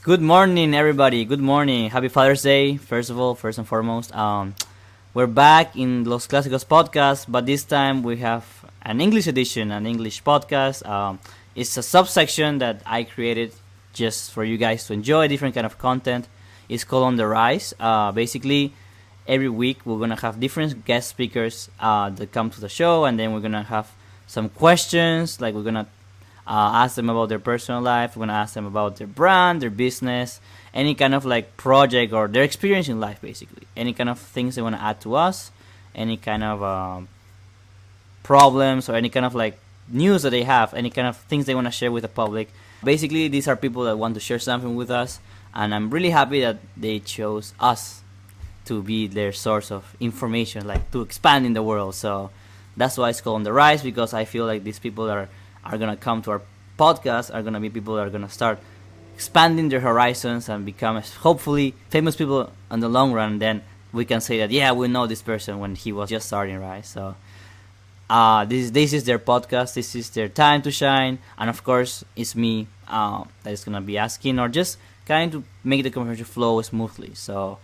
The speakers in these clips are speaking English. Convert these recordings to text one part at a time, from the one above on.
Good morning, everybody. Good morning. Happy Father's Day. First of all, first and foremost, we're back in Los Clásicos podcast, but this time we have an English edition, an English podcast. It's a subsection that I created just for you guys to enjoy different kind of content. It's called On the Rise. Basically, every week we're gonna have different guest speakers that come to the show, and then we're gonna have some questions. Like we're gonna ask them about their personal life. We're gonna ask them about their brand, their business, any kind of like project or their experience in life, basically. Any kind of things they wanna add to us, any kind of problems or any kind of like news that they have, any kind of things they wanna share with the public. Basically, these are people that want to share something with us, and I'm really happy that they chose us to be their source of information, like to expand in the world. So that's why it's called On the Rise, because I feel like these people are gonna come to our podcast are gonna be people that are gonna start expanding their horizons and become hopefully famous people in the long run. Then we can say that we know this person when he was just starting, right? So this is their podcast. This is their time to shine, and of course it's me that is gonna be asking or just kind to make the conversation flow smoothly. So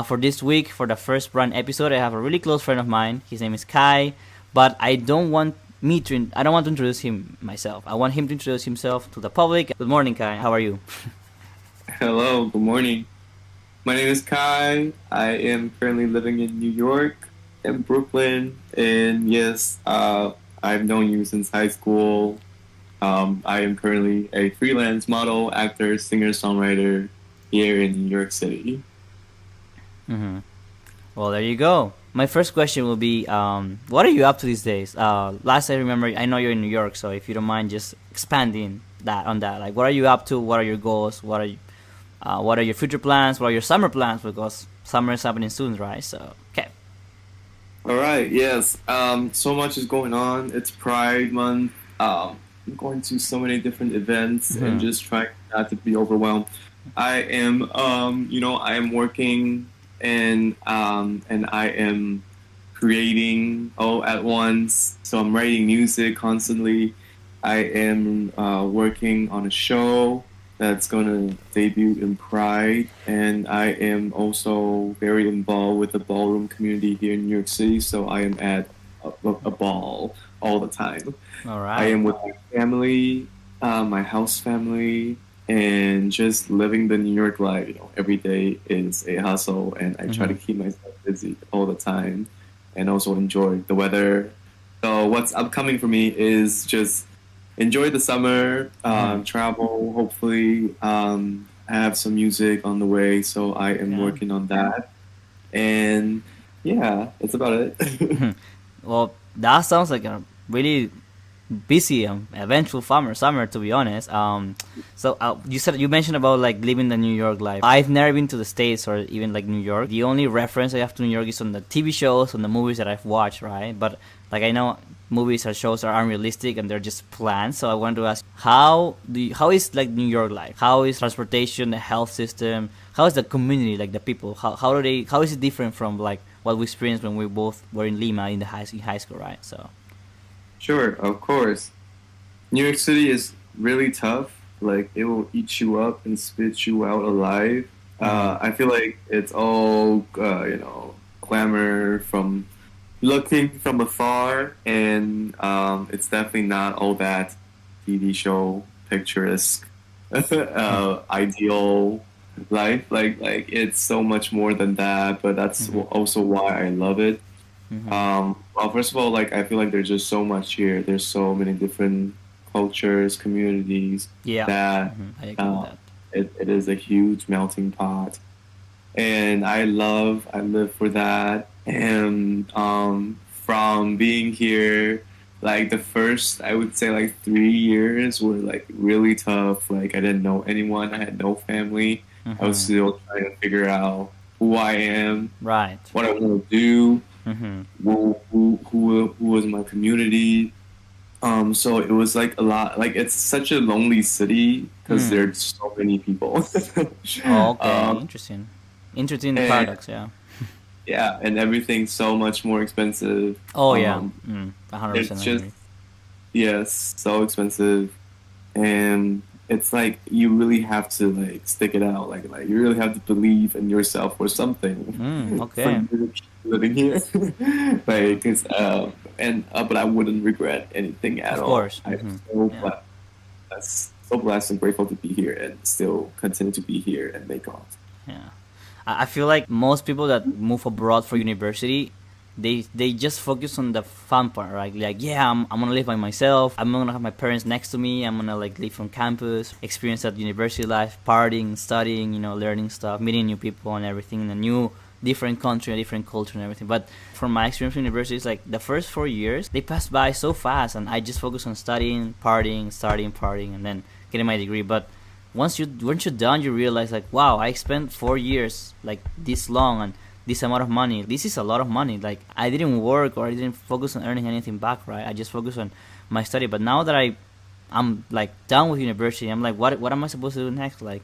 for this week, for the first brand episode, I have a really close friend of mine. His name is Kai, but I don't want to introduce him myself. I want him to introduce himself to the public. Good morning, Kai. How are you? Hello, good morning. My name is Kai. I am currently living in New York and Brooklyn. And yes, I've known you since high school. I am currently a freelance model, actor, singer, songwriter here in New York City. Mm-hmm. Well, there you go. My first question will be, what are you up to these days? Last I remember, I know you're in New York, so if you don't mind just expanding on that, like what are you up to? What are your goals? What are your future plans? What are your summer plans? Because summer is happening soon, right? So, okay. All right, yes. So much is going on. It's Pride Month. I'm going to so many different events and just trying not to be overwhelmed. I am, I am working and I am creating all at once. So I'm writing music constantly. I am working on a show that's gonna debut in Pride, and I am also very involved with the ballroom community here in New York City. So I am at a ball all the time. All right. I am with my family, my house family, and just living the New York life. Every day is a hustle, and I try to keep myself busy all the time, and also enjoy the weather. So what's upcoming for me is just enjoy the summer, travel. Hopefully, have some music on the way. So I am working on that, and that's about it. Well, that sounds like a really busy eventful summer, to be honest. So you mentioned about like living the New York life. I've never been to the States or even like New York. The only reference I have to New York is on the TV shows, on the movies that I've watched, right? But like I know movies or shows are unrealistic and they're just planned. So I want to ask, how is like New York life? How is transportation, the health system? How is the community, like the people? How is it different from like what we experienced when we both were in Lima in high school, right? So. Sure, of course. New York City is really tough. Like, it will eat you up and spit you out alive. I feel like it's all, glamour from looking from afar, and it's definitely not all that TV show picturesque, ideal life. Like it's so much more than that. But that's also why I love it. Well, first of all, like I feel like there's just so much here. There's so many different cultures, communities that, I agree with that. It is a huge melting pot, and I live for that. And from being here, like the first, I would say like 3 years were like really tough. Like I didn't know anyone. I had no family. I was still trying to figure out who I am, right, what I want to do. Who was my community. So it was like a lot. Like it's such a lonely city because there's so many people. Okay, interesting paradox. Yeah, and everything's so much more expensive. 100%. It's just so expensive, and it's like you really have to like stick it out. Like you really have to believe in yourself or something for Okay. you to keep living here. Like it's and but I wouldn't regret anything at Of all. course. I'm so Yeah. blessed. That's so blessed and grateful to be here and still continue to be here and make art. Yeah. I feel like most people that move abroad for university, they just focus on the fun part, right? Like, yeah, I'm gonna live by myself. I'm gonna have my parents next to me. I'm gonna like live on campus, experience that university life, partying, studying, learning stuff, meeting new people and everything in a new different country, a different culture and everything. But from my experience in university, it's like the first 4 years they passed by so fast, and I just focused on studying, partying, starting, partying, and then getting my degree. But once you're done, you realize like, wow, I spent 4 years like this long and this amount of money. This is a lot of money. Like I didn't work or I didn't focus on earning anything back, right? I just focused on my study. But now that I'm like done with university, I'm like, what am I supposed to do next? Like,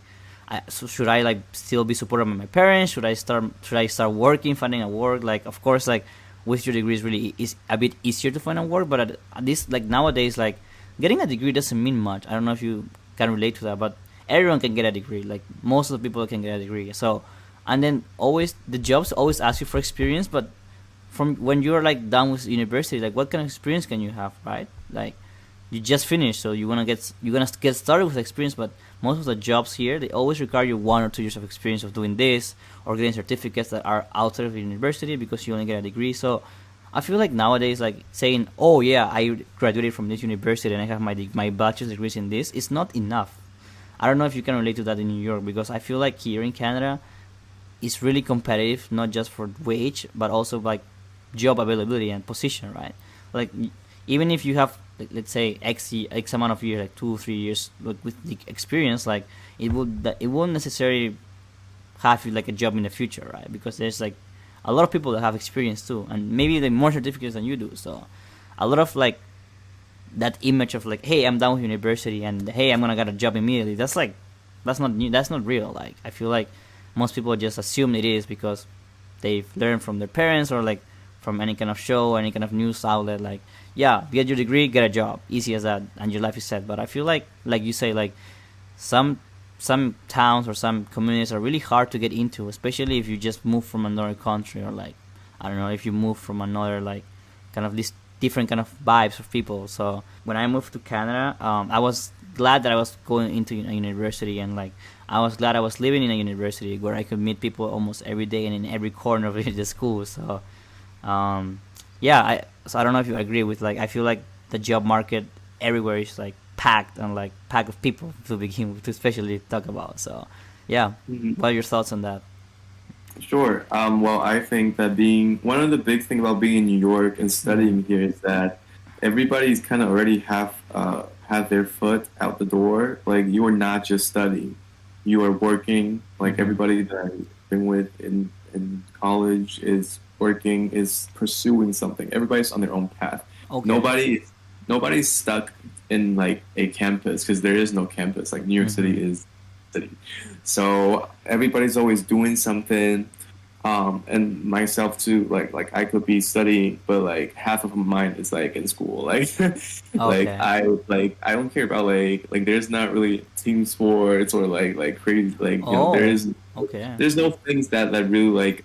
so should I like still be supported by my parents? Should I start working, finding a work? Like, of course, like with your degree is really is a bit easier to find a work. But at this like nowadays, like getting a degree doesn't mean much. I don't know if you can relate to that, but everyone can get a degree. Like most of the people can get a degree. So, and then always the jobs always ask you for experience, but from when you're like done with university, like what kind of experience can you have, right? Like you just finished, so you're gonna get started with experience, but most of the jobs here they always require you 1 or 2 years of experience of doing this or getting certificates that are outside of the university because you only get a degree. So I feel like nowadays, like saying, "Oh yeah, I graduated from this university and I have my bachelor's degrees in this," is not enough. I don't know if you can relate to that in New York because I feel like here in Canada, it's really competitive, not just for wage, but also like job availability and position, right? Like even if you have, like, let's say X amount of years, like 2 3 years, with the experience, like it won't necessarily have you like a job in the future, right? Because there's like a lot of people that have experience too, and maybe they more certificates than you do. So a lot of like that image of like, hey, I'm done with university and hey, I'm gonna get a job immediately. That's like that's not new, that's not real. Like I feel like most people just assume it is because they've learned from their parents or like from any kind of show, any kind of news outlet. Like, yeah, get your degree, get a job, easy as that, and your life is set. But I feel like you say, like some some towns or some communities are really hard to get into, especially if you just move from another country or like I don't know if you move from another like kind of this different kind of vibes of people. So when I moved to Canada, I was glad that I was going into a university and like I was glad I was living in a university where I could meet people almost every day and in every corner of the school. So um, yeah, I don't know if you agree with like I feel like the job market everywhere is like packed and like packed of people to begin with, to especially talk about. So yeah, Mhm. what are your thoughts on that? Sure. Well, I think that being one of the big thing about being in New York and Mm-hmm. studying here is that everybody's kind of already have their foot out the door. Like you are not just studying, you are working. Like Mm-hmm. everybody that I've been with in college is working, is pursuing something. Everybody's on their own path. Okay. Nobody nobody's stuck in like a campus because there is no campus. Like New York Mm-hmm. City is city. So everybody's always doing something. And myself too, like I could be studying, but like half of my mind is like in school. Like Okay. I don't care about like there's not really team sports or like crazy like Oh. Okay. there's no things that really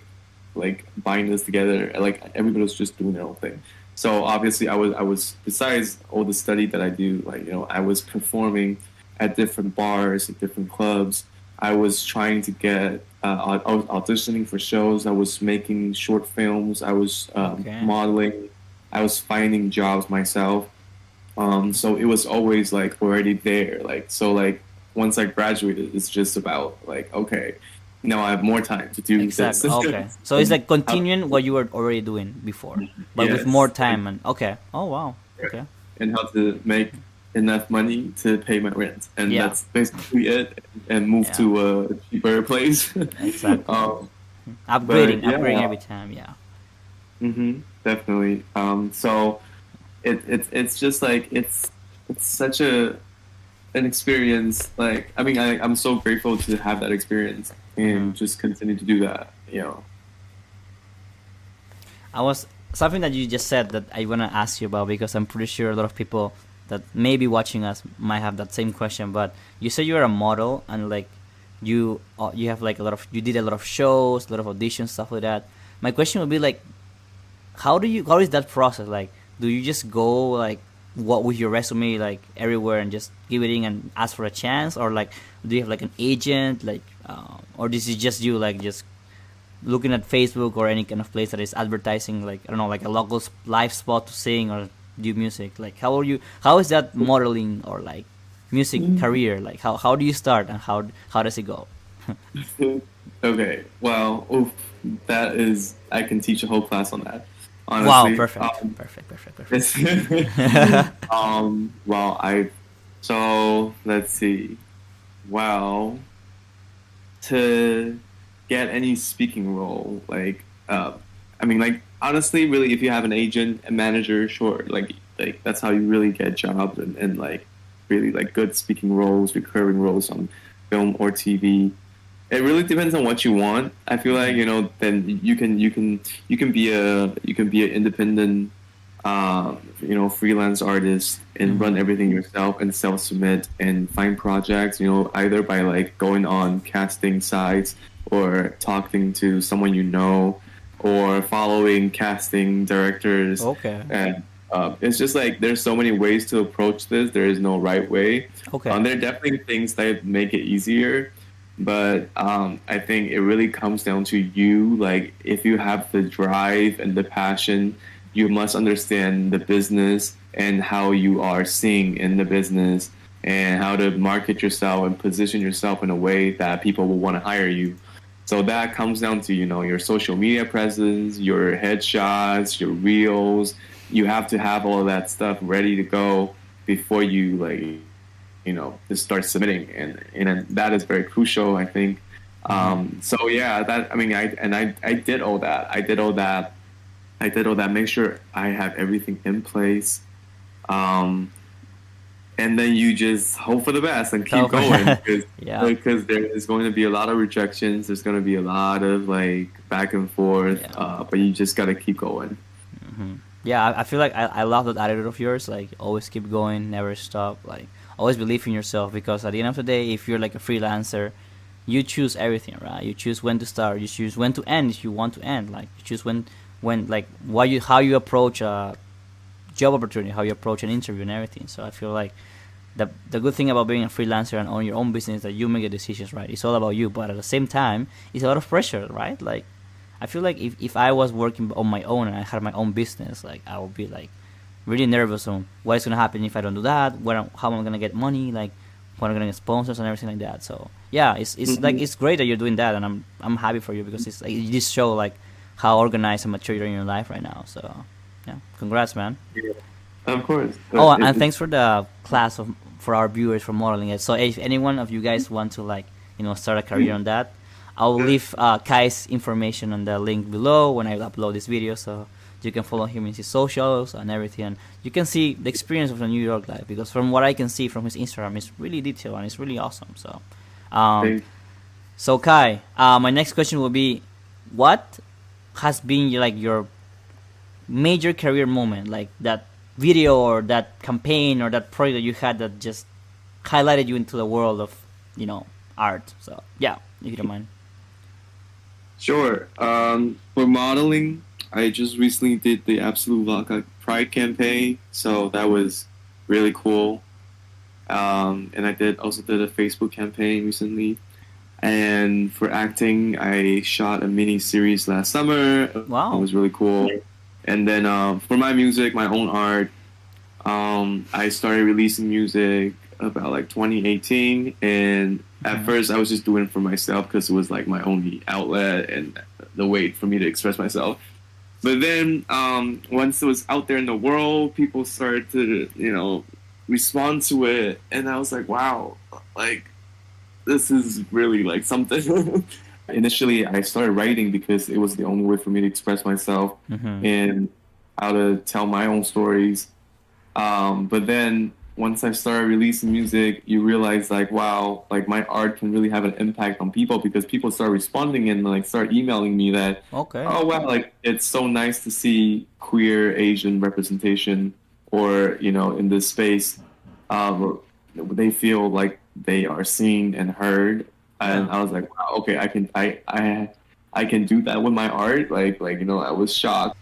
like bind us together. Like everybody's just doing their own thing. So obviously I was besides all the study that I do, like I was performing at different bars, at different clubs. I was trying to get I was auditioning for shows. I was making short films. I was Okay. modeling. I was finding jobs myself. So it was always like already there. Like so like once I graduated, it's just about like okay, now I have more time to do this. Exactly. Okay. So it's And like continuing what you were already doing before, but with more yes, time and okay. Oh wow. Okay. and how to make enough money to pay my rent, and Yeah. that's basically it. And move Yeah. to a cheaper place. Exactly. um, Upgrading, but upgrading yeah, every time. Yeah. definitely. So it's just like it's such an experience. Like I mean, I'm so grateful to have that experience Hmm. and just continue to do that. I was something that you just said that I wanna ask you about because I'm pretty sure a lot of people that maybe watching us might have that same question. But you say you're a model, and like you have like you did a lot of shows, a lot of auditions, stuff like that. My question would be like, how is that process? Like, do you just go like what with your resume like everywhere and just give it in and ask for a chance, or like do you have like an agent, like, or this is just you like just looking at Facebook or any kind of place that is advertising, like I don't know, like a local live spot to sing or do music? Like how is that modeling or like music career, like how do you start and how does it go? Okay, well, oof, that is, I can teach a whole class on that, Wow, honestly. perfect. Well, so let's see. Well, to get any speaking role, like, I mean, like, honestly, really, if you have an agent and manager, sure, like that's how you really get jobs and like really like good speaking roles, recurring roles on film or TV. It really depends on what you want. I feel like, then you can be an independent, freelance artist and run everything yourself and self submit and find projects. Either by like going on casting sites or talking to someone or following casting directors. Okay. And it's just like there's so many ways to approach this. There is no right way. Okay. There are definitely things that make it easier. But I think it really comes down to you. Like, if you have the drive and the passion, you must understand the business and how you are seen in the business and how to market yourself and position yourself in a way that people will want to hire you. So that comes down to, your social media presence, your headshots, your reels. You have to have all of that stuff ready to go before you, like, to start submitting, and that is very crucial, I think. So yeah, I did all that. I did all that. Make sure I have everything in place, and then you just hope for the best and keep going because there is going to be a lot of rejections. There's going to be a lot of like back and forth, but you just got to keep going. Mm-hmm. Yeah, I feel like I love that attitude of yours. Like, always keep going, never stop. Like, always believe in yourself, because at the end of the day, if you're like a freelancer, you choose everything, right? You choose when to start, you choose when to end if you want to end. Like, you choose when like how you approach a job opportunity, how you approach an interview and everything. So I feel like the good thing about being a freelancer and own your own business is that you make the decisions, right? It's all about you, but at the same time, it's a lot of pressure, right? Like, I feel like if I was working on my own and I had my own business, like, I would be like really nervous on what is gonna happen if I don't do that. How am I gonna get money? Like, when I'm gonna get sponsors and everything like that. So yeah, it's like it's great that you're doing that, and I'm happy for you, because it's like, you just show like how organized and mature you're in your life right now. So yeah, congrats, man. Yeah, of course. Oh, and thanks for the class for our viewers for modeling. So if anyone of you guys want to like start a career on that, I'll leave Kai's information on the link below when I upload this video, so you can follow him in his socials and everything, and you can see the experience of the New York life, because from what I can see from his Instagram, it's really detailed and it's really awesome. So so Kai, my next question will be, what has been like your major career moment, like that video or that campaign or that project that you had that just highlighted you into the world of art? So yeah, if you don't mind. Sure. For modeling, I just recently did the Absolute Vodka Pride campaign, so that was really cool. And I also did a Facebook campaign recently. And for acting, I shot a mini series last summer. Wow, it was really cool. And then for my music, my own art, I started releasing music about like 2018, and at first I was just doing it for myself because it was like my only outlet and the way for me to express myself. But then once it was out there in the world, people started to respond to it, and I was like, wow, like, this is really like something. Initially I started writing because it was the only way for me to express myself and how to tell my own stories. But then once I started releasing music, you realize like, wow, like my art can really have an impact on people, because people start responding and like start emailing me that, okay, oh wow, like it's so nice to see queer Asian representation or in this space, they feel like they are seen and heard. And Yeah. I was like, wow, okay, I can do that with my art. I was shocked.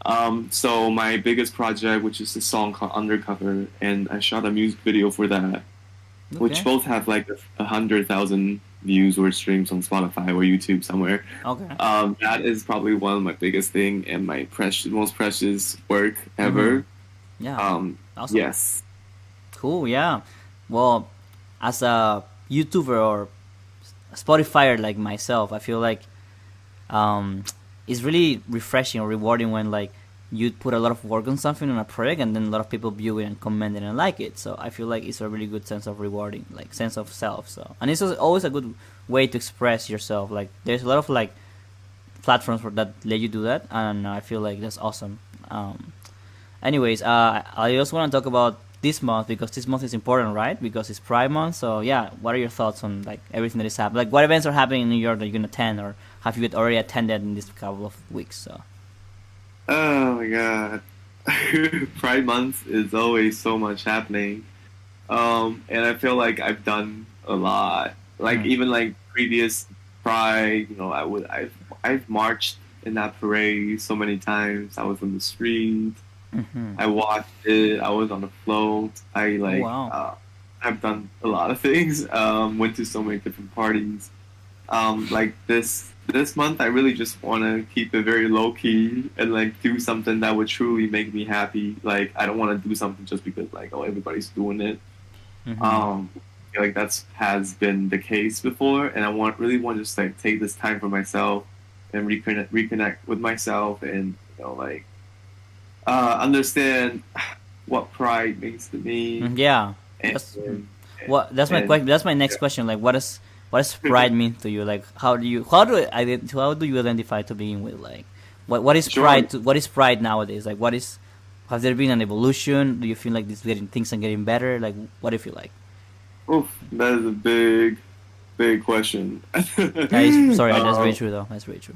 So my biggest project, which is a song called Undercover, and I shot a music video for that, which Okay. both have like 100,000 views or streams on Spotify or YouTube somewhere. Okay. That is probably one of my biggest thing and my most precious work Mm-hmm. ever. Yeah. Um, Awesome. yes. Cool. Yeah. Well, as a YouTuber or Spotifyer like myself, I feel like um, it's really refreshing or rewarding when like you put a lot of work on something on a project and then a lot of people view it and comment it and like it. So I feel like it's a really good sense of rewarding, like sense of self. So and it's also always a good way to express yourself. Like there's a lot of like platforms for that let you do that, and I feel like that's awesome. Anyways, I also want to talk about this month because this month is important, right? Because it's Pride Month. So yeah, what are your thoughts on like everything that is happening? Like what events are happening in New York that you can attend, or have you already attended in this couple of weeks? So Oh my God. Pride Month is always so much happening. And I feel like I've done a lot. Like mm, even like previous Pride, I've marched in that parade so many times. I was on the street. mm-hmm. I watched it. I was on the float. Oh wow, I've done a lot of things. Went to so many different parties. Like this month, I really just want to keep it very low key and like do something that would truly make me happy. Like I don't want to do something just because like everybody's doing it. mm-hmm. I feel like that's has been the case before, and I really want to just like take this time for myself and reconnect with myself, and like understand what pride means to me. Yeah. And, That's and, what. That's my and question. That's my next question. Like, what does pride mean to you? Like, how do you identify to begin with? Like, what is sure. pride? What is pride nowadays? Like, what is has there been an evolution? Do you feel like things are getting better? Like, what do you feel like? Oof, that is a big question. That is sorry. That's very um, true though. That's very true.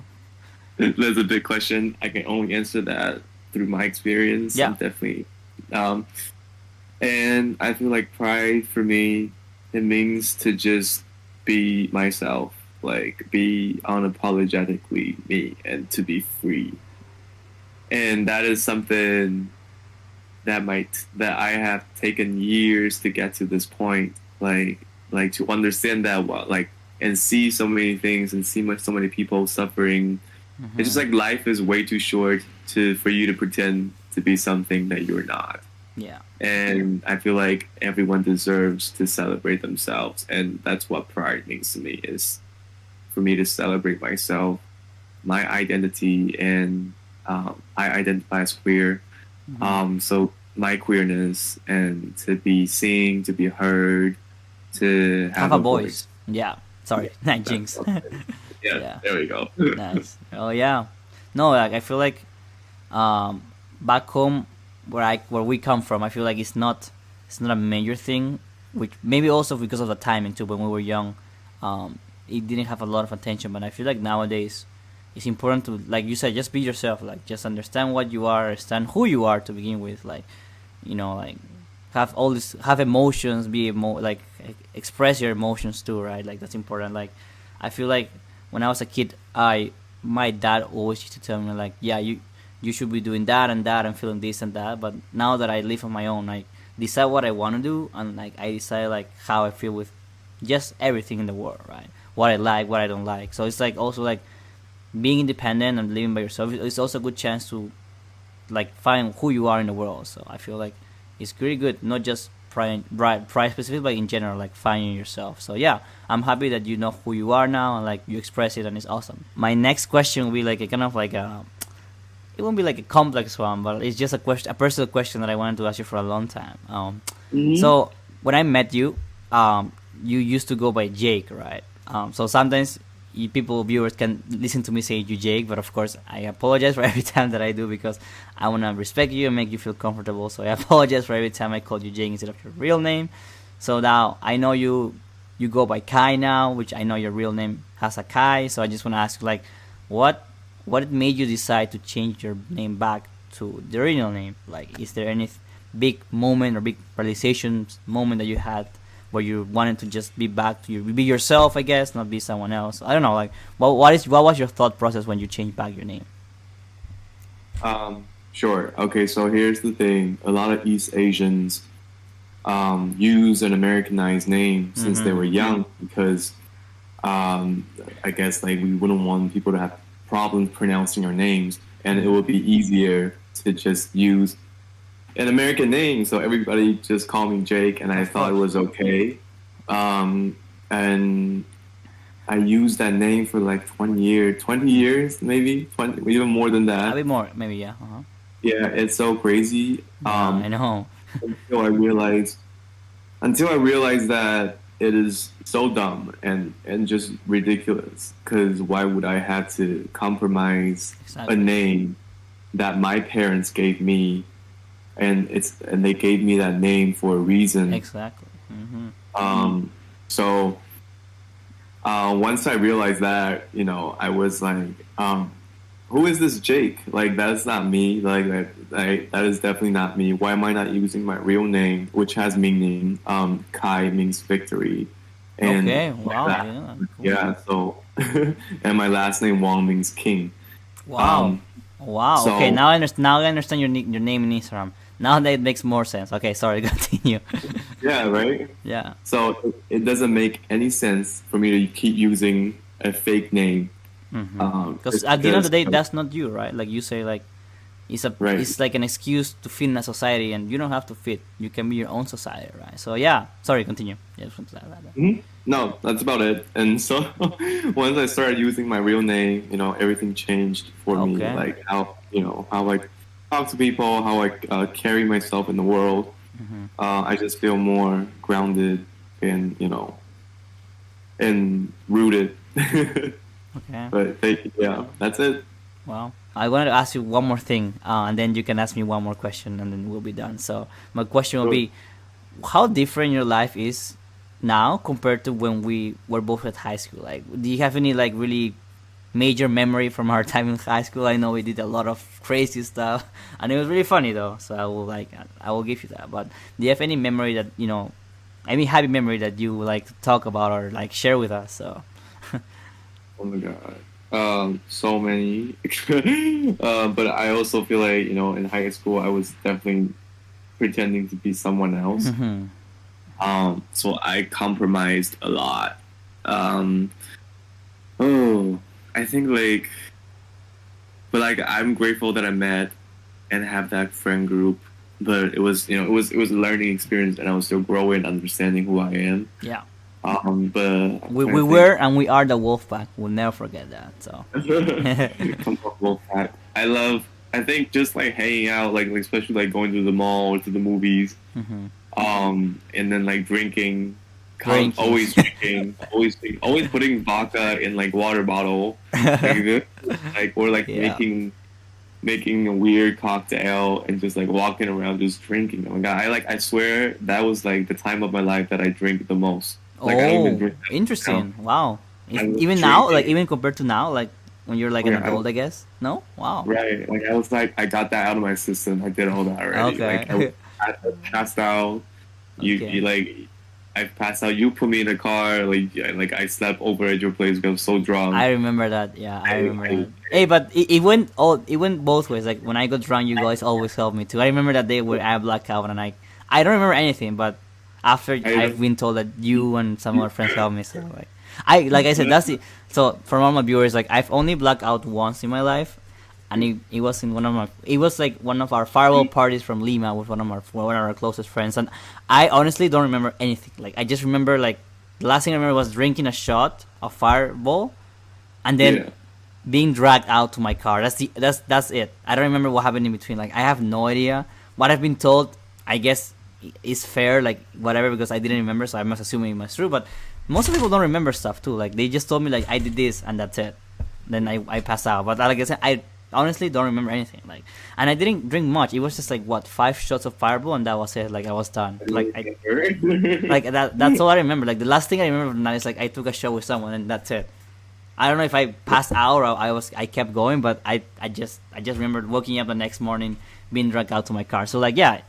that's a big question. I can only answer that through my experience. Yeah. And definitely. Um, and I feel like pride for me, it means to just be myself, like be unapologetically me, and to be free. And that is something that I have taken years to get to this point. Like to understand that and see so many things and see so many people suffering. It's just Mm-hmm. like life is way too short for you to pretend to be something that you're not. Yeah. And I feel like everyone deserves to celebrate themselves, and that's what pride means to me, is for me to celebrate myself, my identity, and I identify as queer. Mm-hmm. So my queerness, and to be seen, to be heard, to Have have a a voice. voice. Yeah. Sorry. Yeah, Not that's jinx. something. Yeah, Yeah. there we go. Nice. Oh yeah. No, like I feel like um, back home where we come from, I feel like it's not a major thing. Which maybe also because of the timing too. When we were young, it didn't have a lot of attention. But I feel like nowadays, it's important to, like you said, just be yourself. Like just understand what you are, understand who you are to begin with. Like like have emotions, like express your emotions too, right? Like that's important. Like I feel like when I was a kid, I my dad always used to tell me like, yeah, you should be doing that and that and feeling this and that. But now that I live on my own, I decide what I want to do, and like I decide like how I feel with just everything in the world, right? What I like, what I don't like. So it's like also like being independent and living by yourself. It's also a good chance to like find who you are in the world. So I feel like it's really good, not just pride specific, but in general, like finding yourself. So yeah, I'm happy that you know who you are now and like you express it, and it's awesome. My next question will be like a kind of like it won't be like a complex one, but it's just a personal question that I wanted to ask you for a long time. Hmm. So when I met you, you used to go by Jake, right? So sometimes viewers can listen to me say you Jake, but of course I apologize for every time that I do because I want to respect you and make you feel comfortable. So I apologize for every time I call you Jake instead of your real name. So now I know you go by Kai now, which I know your real name has a Kai. So I just want to ask like, what what made you decide to change your name back to the original name? Like, is there any big moment or big realization moment that you had where you wanted to just be back to be yourself, I guess, not be someone else? I don't know. Like, what was your thought process when you changed back your name? Sure. Okay, so here's the thing. A lot of East Asians use an Americanized name since they were young because I guess like we wouldn't want people to have problems pronouncing our names, and it would be easier to just use an American name. So everybody just called me Jake, and I thought it was okay. And I used that name for like 20 years, maybe 20, even more than that. A bit more, maybe, yeah. Uh-huh. Yeah, it's so crazy. I know. Until I realized that it is so dumb and just ridiculous. Because why would I have to compromise a name that my parents gave me, and they gave me that name for a reason. Exactly. Mm-hmm. So once I realized that, I was like, who is this Jake? Like, that's not me. Like, that is definitely not me. Why am I not using my real name, which has meaning? Kai means victory. And okay, wow. Yeah, so, and my last name, Wang, means king. Wow. Wow. So, okay, now I understand your name in Instagram. Now that makes more sense. Okay, sorry, continue. Yeah, right? Yeah. So it doesn't make any sense for me to keep using a fake name. Because at the end of the day, that's not you, right? Like you say, like it's like an excuse to fit in a society, and you don't have to fit. You can be your own society, right? So yeah, sorry, continue. Yeah, No, that's about it. And so once I started using my real name, everything changed for me. Like how I talk to people, how I carry myself in the world. I just feel more grounded and and rooted. Okay. But that's it. Wow. I wanted to ask you one more thing, and then you can ask me one more question, and then we'll be done. So my question will be, how different your life is now compared to when we were both at high school? Like, do you have any like really major memory from our time in high school? I know we did a lot of crazy stuff, and it was really funny though. So I will give you that. But do you have any memory that any happy memory that you would like to talk about or like share with us? So. Oh my god, so many. But I also feel like in high school I was definitely pretending to be someone else. So I compromised a lot. I think but I'm grateful that I met and have that friend group. But it was it was a learning experience, and I was still growing, understanding who I am. Yeah. But we were and we are the wolf pack. We'll never forget that. So. Come on, wolf pack. I think just like hanging out, like especially like going to the mall or to the movies, and then like drinking. Always drinking, always putting vodka in like water bottle, making a weird cocktail and just like walking around just drinking. Oh my god, I swear that was like the time of my life that I drink the most. Like, I don't even drink interesting. Wow. Even now, like even compared to now, like when you're like an adult, I guess. No? Wow. Right. Like I was like, I got that out of my system. I did all that already. Okay. I passed out. I passed out. You put me in a car. Like I slept over at your place because I was so drunk. I remember that. Yeah, I remember that. Hey, but it went both ways. Like when I got drunk, you guys always helped me too. I remember that day where I blacked out and I don't remember anything. But after I've been told that you and some other friends helped me, so like I said, that's it. So for all my viewers, like I've only blacked out once in my life. And it was in one of our fireball parties from Lima with one of our closest friends, and I honestly don't remember anything. Like I just remember like the last thing I remember was drinking a shot of fireball, and then being dragged out to my car. That's it. I don't remember what happened in between. Like I have no idea. What I've been told, I guess, is fair. Like whatever, because I didn't remember, so I must assume it was true. But most people don't remember stuff too. Like they just told me like I did this and that's it. Then I passed out. But like I said, I honestly don't remember anything. Like, and I didn't drink much. It was just like 5 shots of fireball, and that was it. Like I was done. Like that's all I remember. Like the last thing I remember from that is like I took a shot with someone, and that's it. I don't know if I passed out or I kept going, but I just remembered waking up the next morning, being dragged out to my car. So like yeah,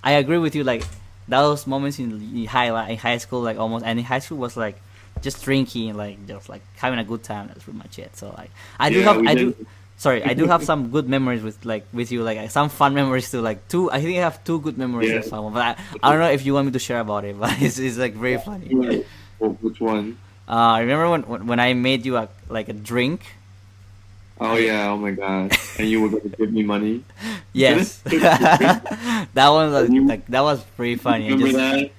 I agree with you. Like those moments in high school, like almost any high school was like just drinking, like just like having a good time. That's pretty much it. So like Yeah, we I did. do. Sorry, I do have some good memories with you, like some fun memories too. Like two, I think I have two good memories Yeah. of someone, but I don't know if you want me to share about it. But it's like very funny. Which one? Remember when I made you like a drink? Oh yeah, oh my god. And you were gonna give me money? Yes, that one was You like that was pretty funny. remember that?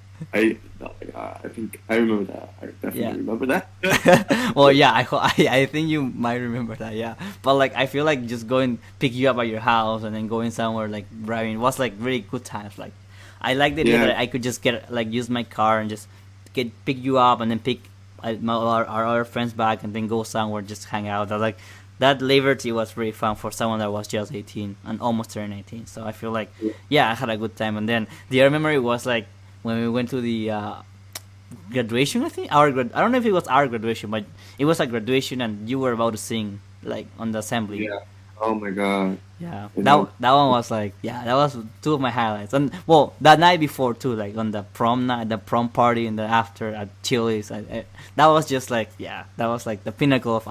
Oh my god, I think I remember that. I definitely Yeah. remember that. Well, yeah, I think you might remember that, yeah. But like, I feel like just going pick you up at your house and then going somewhere like driving was like really good times. Like, I like the idea Yeah. that I could just get like use my car and just pick you up and then pick our other friends back and then go somewhere just hang out. That like that liberty was really fun for someone that was just 18 and almost turned 18. So I feel like yeah, I had a good time. And then the other memory was like when we went to the graduation. I think I don't know if it was our graduation, but it was a graduation and you were about to sing like on the assembly. Yeah. Oh my god. Yeah, You that know? that one was like yeah, that was two of my highlights. And well, that night before too, like on the prom night, the prom party, and the after at Chili's, that was just like yeah, that was like the pinnacle of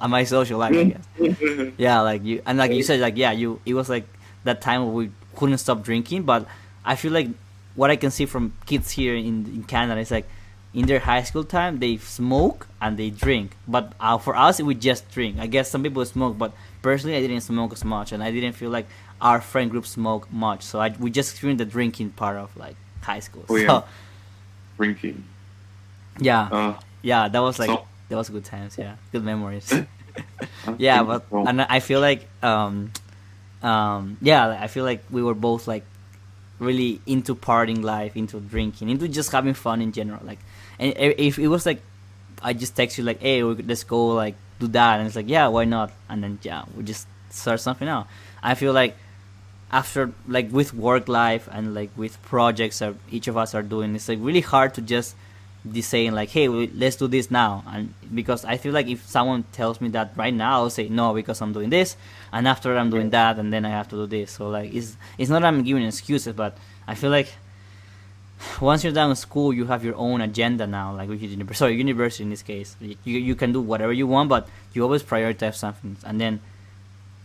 my social life, I guess. Yeah, like you and like you said, like yeah, it was like that time where we couldn't stop drinking. But I feel like what I can see from kids here in Canada is like in their high school time they smoke and they drink, but for us we just drink. I guess some people smoke, but personally I didn't smoke as much, and I didn't feel like our friend group smoked much. So we just experienced the drinking part of like high school. Oh So yeah. Drinking. yeah, Uh, yeah, that was like so that was good times. Yeah, good memories. I Yeah, think but so. and I feel like yeah, like, I feel like we were both like really into partying life, into drinking, into just having fun in general. Like, and if it was like I just text you like, hey, let's go like do that, and it's like yeah, why not? And then yeah, we just start something out. I feel like after like with work life and like with projects that each of us are doing, it's like really hard to just be saying like, hey, let's do this now. And because I feel like if someone tells me that right now, I'll say no because I'm doing this, and after I'm doing that, and then I have to do this. So like it's not I'm giving excuses, but I feel like once you're done with school, you have your own agenda now. Like with university in this case, you can do whatever you want, but you always prioritize something, and then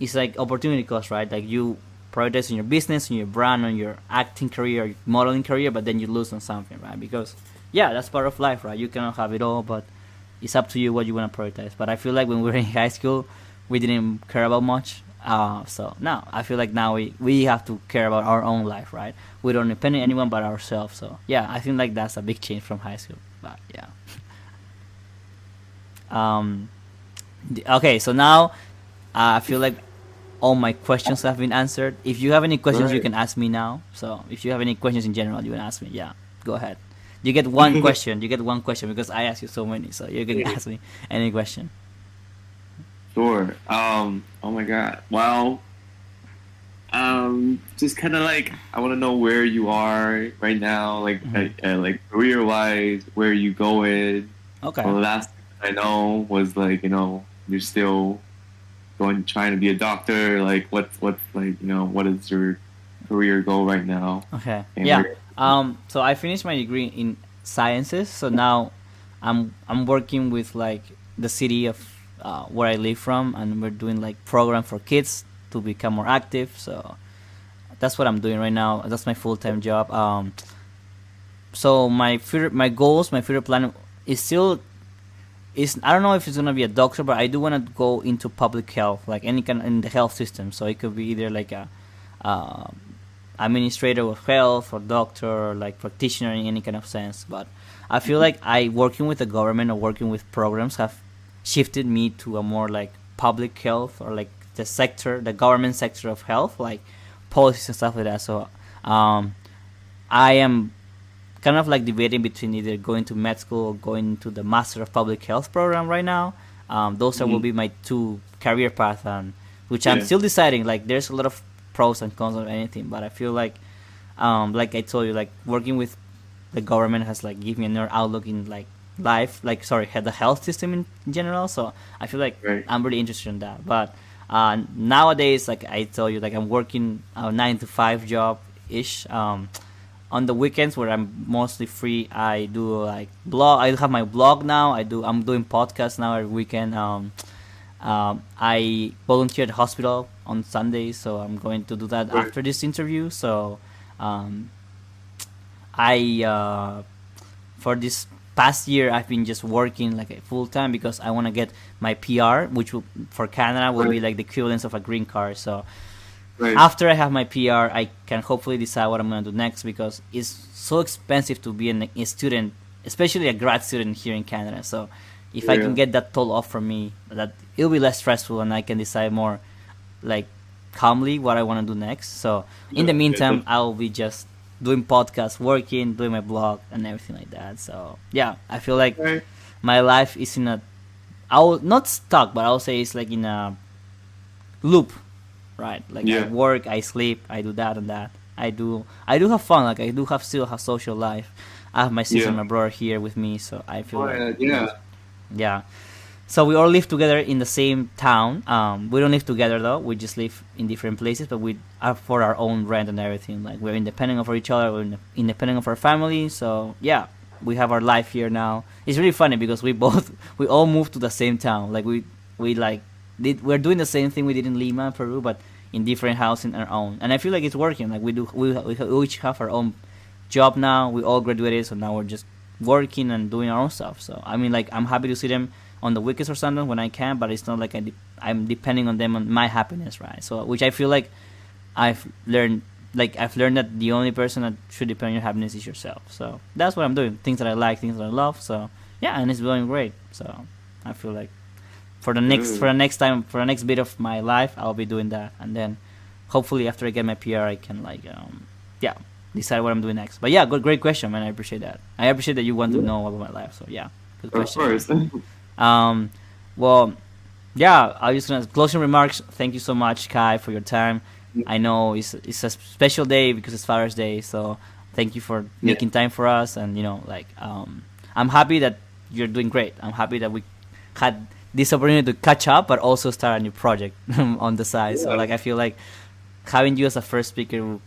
it's like opportunity cost, right? Like you prioritize on your business, on your brand, on your acting career, your modeling career, but then you lose on something, right? Because yeah, that's part of life, right? You cannot have it all, but it's up to you what you want to prioritize. But I feel like when we were in high school, we didn't care about much. So now I feel like now we have to care about our own life, right? We don't depend on anyone but ourselves. So yeah, I think like that's a big change from high school. But yeah. Okay, so now I feel like all my questions have been answered. If you have any questions, you Right. can ask me now. So if you have any questions in general, you can ask me. Yeah, go ahead. You get one question. You get one question because I asked you so many. So you can ask me any question. Sure. Oh my god. Well, just kind of like I want to know where you are right now, like like career wise, where you going. Okay. Well, the last thing I know was like you're still going trying to be a doctor. Like what's like what is your career goal right now? Okay. And Yeah. where- So I finished my degree in sciences. So now I'm working with like the city of where I live from, and we're doing like program for kids to become more active. So that's what I'm doing right now. That's my full time job. So my goals, my future plan is still is I don't know if it's gonna be a doctor, but I do want to go into public health, like any kind in the health system. So it could be either like a uh, administrator of health or doctor or like practitioner in any kind of sense. But I feel like I working with the government or working with programs have shifted me to a more like public health or like the government sector of health, like policies and stuff like that. So I am kind of like debating between either going to med school or going to the Master of Public Health program right now. Those will be my two career paths, and which I'm Yeah. still deciding. Like, there's a lot of pros and cons of anything, but I feel like I told you, like working with the government has like given me another outlook in like life, like sorry, the health system in general. So I feel like Right. I'm really interested in that. But nowadays, like I told you, like I'm working a 9 to 5 job ish. on the weekends where I'm mostly free, I do like blog. I have my blog now. I'm doing podcasts now every weekend. I volunteer at the hospital on Sundays, so I'm going to do that Right. after this interview. So um, I for this past year I've been just working like full time because I want to get my PR, which will, for Canada will be Right. like the equivalence of a green card. So Right. after I have my PR, I can hopefully decide what I'm gonna do next because it's so expensive to be a student, especially a grad student here in Canada. So if I can Yeah. get that toll off from me, that it'll be less stressful and I can decide more like calmly what I want to do next. So in the Yeah. meantime, I'll be just doing podcasts, working, doing my blog, and everything like that. So yeah, I feel like Right. my life is in a, I'll not stuck, but I'll say it's like in a loop, right? Like I Yeah. work, I sleep, I do that and that. I do have fun. Like I do have still have social life. I have my sister and Yeah. my brother here with me, so I feel Oh, like yeah. Yeah. yeah. So we all live together in the same town. We don't live together though. We just live in different places, but we are for our own rent and everything. Like we're independent of each other. We're independent of our family. So yeah, we have our life here now. It's really funny because we all moved to the same town. Like we like we're doing the same thing we did in Lima, Peru, but in different house in our own. And I feel like it's working. Like we each have our own job now. We all graduated, so now we're just working and doing our own stuff. So I mean, like I'm happy to see them on the weekends or something when I can, but it's not like I'm depending on them on my happiness, right? So which I feel like I've learned. Like I've learned that the only person that should depend on your happiness is yourself. So that's what I'm doing. Things that I like, things that I love. So yeah, and it's going great. So I feel like for the next bit of my life, I'll be doing that, and then hopefully after I get my PR, I can like yeah, decide what I'm doing next. But yeah, great question, man. I appreciate that. I appreciate that you want to Yeah. know about my life. So yeah, good Of question, man. course. Um, well, yeah, I was gonna closing remarks. Thank you so much, Kai, for your time. I know it's a special day because it's Father's Day, so thank you for Yeah. making time for us. And like I'm happy that you're doing great. I'm happy that we had this opportunity to catch up, but also start a new project on the side. So Yeah. like I feel like having you as a first speaker will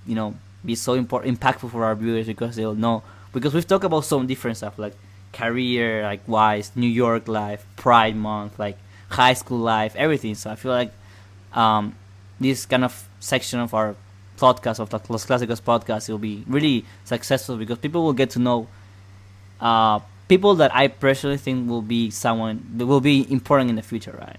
be so impactful for our viewers because they'll know because we've talked about some different stuff like career like wise, New York life, Pride Month, like high school life, everything. So I feel like um, this kind of section of our podcast of the Los Clásicos podcast will be really successful because people will get to know people that I personally think will be someone that will be important in the future, right?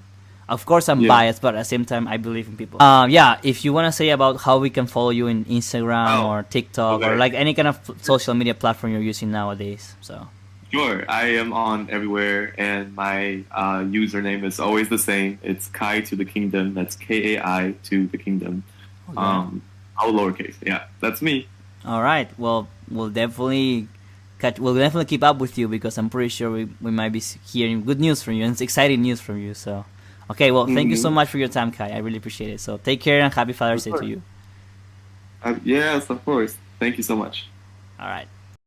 Of course, I'm Yeah. biased, but at the same time, I believe in people. Yeah, if you want to say about how we can follow you in Instagram Oh, or TikTok or okay. like any kind of social media platform you're using nowadays. So, Sure. I am on everywhere, and my username is always the same. It's Kai to the Kingdom. That's KAI to the Kingdom. okay. All lowercase. Yeah, that's me. All right. Well, we'll definitely keep up with you because I'm pretty sure we might be hearing good news from you and it's exciting news from you. So, okay. Well, thank you so Mhm. much for your time, Kai. I really appreciate it. So, take care and happy Father's Day to course. you. Yes, of course. Thank you so much. All right.